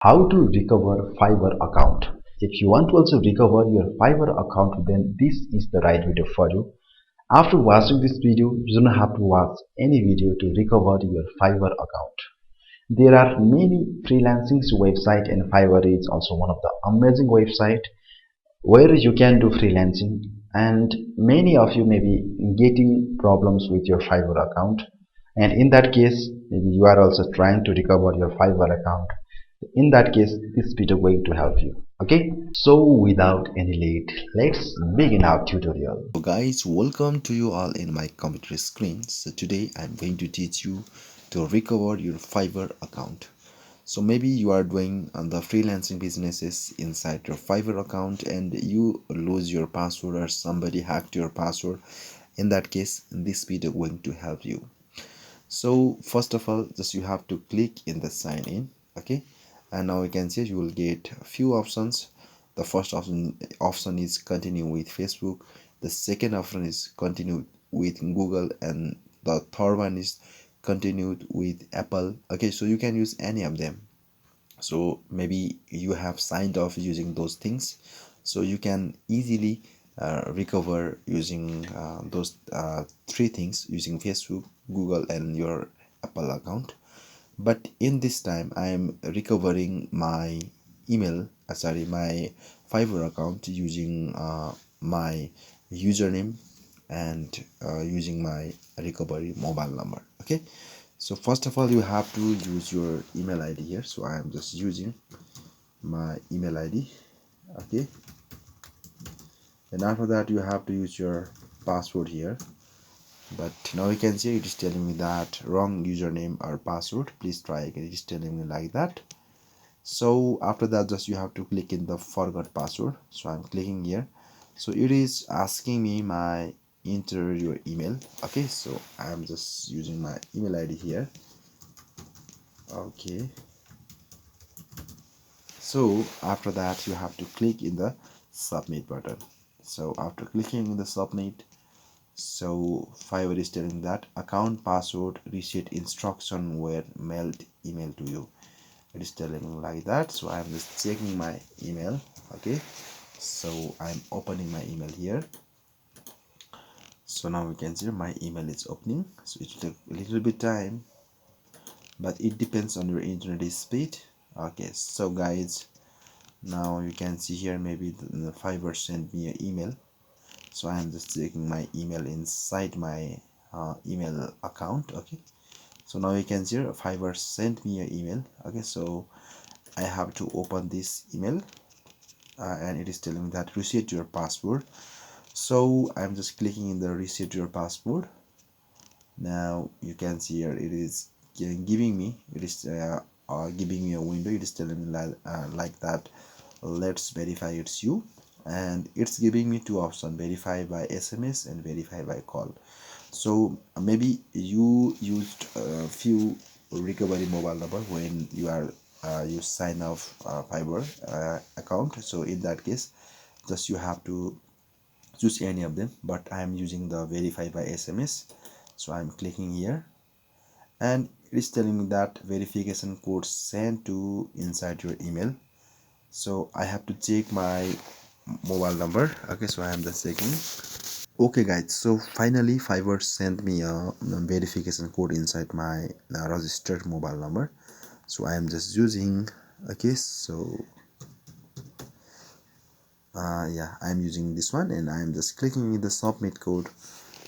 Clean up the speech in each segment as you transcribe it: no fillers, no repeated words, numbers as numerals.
How to recover Fiverr account. If you want to also recover your Fiverr account, then this is the right video for you. After watching this video, you don't have to watch any video to recover your Fiverr account. There are many freelancing websites, and Fiverr is also one of the amazing website where you can do freelancing, and many of you may be getting problems with your Fiverr account, and in that case maybe you are also trying to recover your Fiverr account. In that case, this video going to help you. Okay, so without any late, let's begin our tutorial. So guys, welcome to you all in my computer screen. So today I'm going to teach you to recover your Fiverr account. So maybe you are doing the freelancing businesses inside your Fiverr account and you lose your password or somebody hacked your password. In that case, this video going to help you. So first of all, just you have to click in the sign in. Okay, and now you can see you will get a few options. The first option is continue with Facebook. The second option is continue with Google, and the third one is continued with Apple. Okay, so you can use any of them. So maybe you have signed off using those things, so you can easily recover using those three things, using Facebook, Google, and your Apple account. But in this time I am recovering my my Fiverr account using my username and using my recovery mobile number. Okay, so first of all you have to use your email ID here, so I am just using my email ID. Okay, and after that you have to use your password here, but now you can see it is telling me that wrong username or password, please try again. It is telling me like that. So after that just you have to click in the forgot password, so I'm clicking here. So it is asking me my enter your email. Okay, so I'm just using my email ID here. Okay, so after that you have to click in the submit button. So after clicking in the submit, so Fiverr is telling that account password reset instruction were mailed email to you. It is telling me like that. So I'm just checking my email. Okay, so I'm opening my email here. So now we can see my email is opening, so it will take a little bit time, but it depends on your internet speed. Okay, so guys, now you can see here maybe the Fiverr sent me an email, so I am just checking my email inside my email account. Okay, so now you can see Fiverr sent me an email. Okay, so I have to open this email and it is telling me that reset your password. So I'm just clicking in the reset your password. Now you can see here it is giving me giving me a window. It is telling me like that, let's verify it's you, and it's giving me two options: verify by SMS and verify by call. So maybe you used a few recovery mobile number when you are you sign off Fiverr account. So in that case just you have to choose any of them, but I am using the verify by SMS. So I'm clicking here and it is telling me that verification code sent to inside your email. So I have to check my mobile number. Okay, so I am just checking. Okay guys, so finally Fiverr sent me a verification code inside my registered mobile number, so I am just using. Okay, so yeah, I am using this one and I am just clicking in the submit code,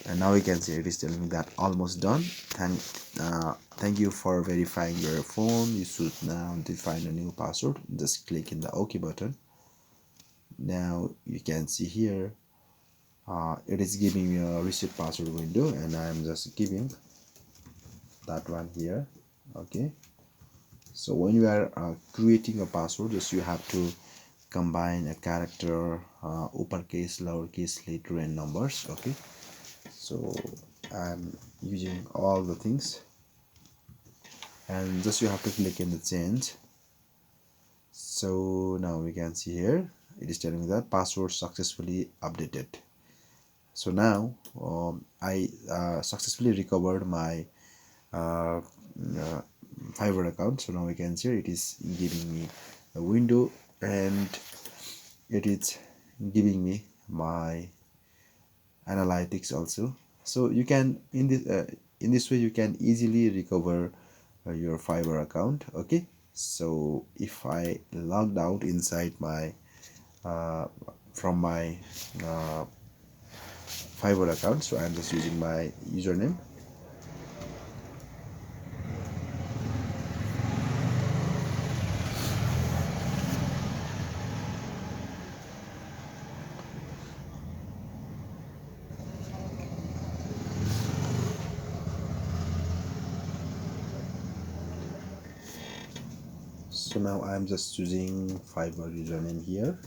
and now you can see it is telling me that almost done. Thank you for verifying your phone. You should now define a new password. Just click in the OK button. Now you can see here it is giving me a reset password window, and I am just giving that one here. Okay, so when you are creating a password, just you have to combine a character, uppercase, lowercase, letter, and numbers. Okay, so I'm using all the things, and just you have to click in the change. So now we can see here it is telling me that password successfully updated. So now I successfully recovered my uh, Fiverr account. So now you can see it is giving me a window, and it is giving me my analytics also. So you can in this way you can easily recover your Fiverr account. Okay, so if I logged out inside my from my Fiverr account, so I'm just using my username. So now I'm just using Fiverr username here.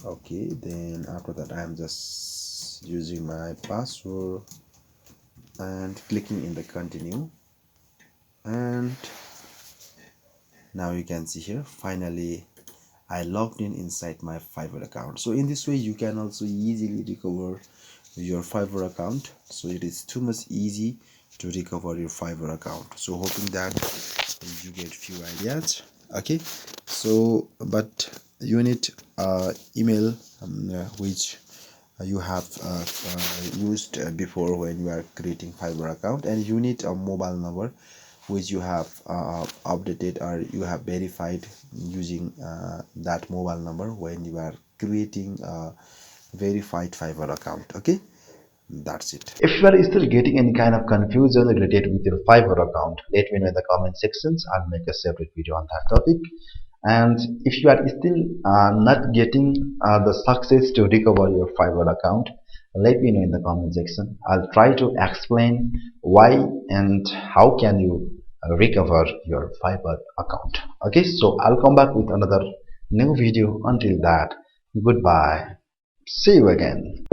Okay, then after that I'm just using my password and clicking in the continue, and now you can see here finally I logged in inside my Fiverr account. So in this way you can also easily recover your Fiverr account. So it is too much easy to recover your Fiverr account. So hoping that you get few ideas. Okay, so but you need email which you have used before when you are creating Fiverr account, and you need a mobile number which you have updated or you have verified using that mobile number when you are creating a verified Fiverr account. Okay, that's it. If you are still getting any kind of confusion related with your Fiverr account, let me know in the comment sections. I'll make a separate video on that topic. And if you are still not getting the success to recover your Fiverr account, let me know in the comment section. I'll try to explain why and how can you recover your Fiverr account. Okay, so I'll come back with another new video. Until that, goodbye. See you again.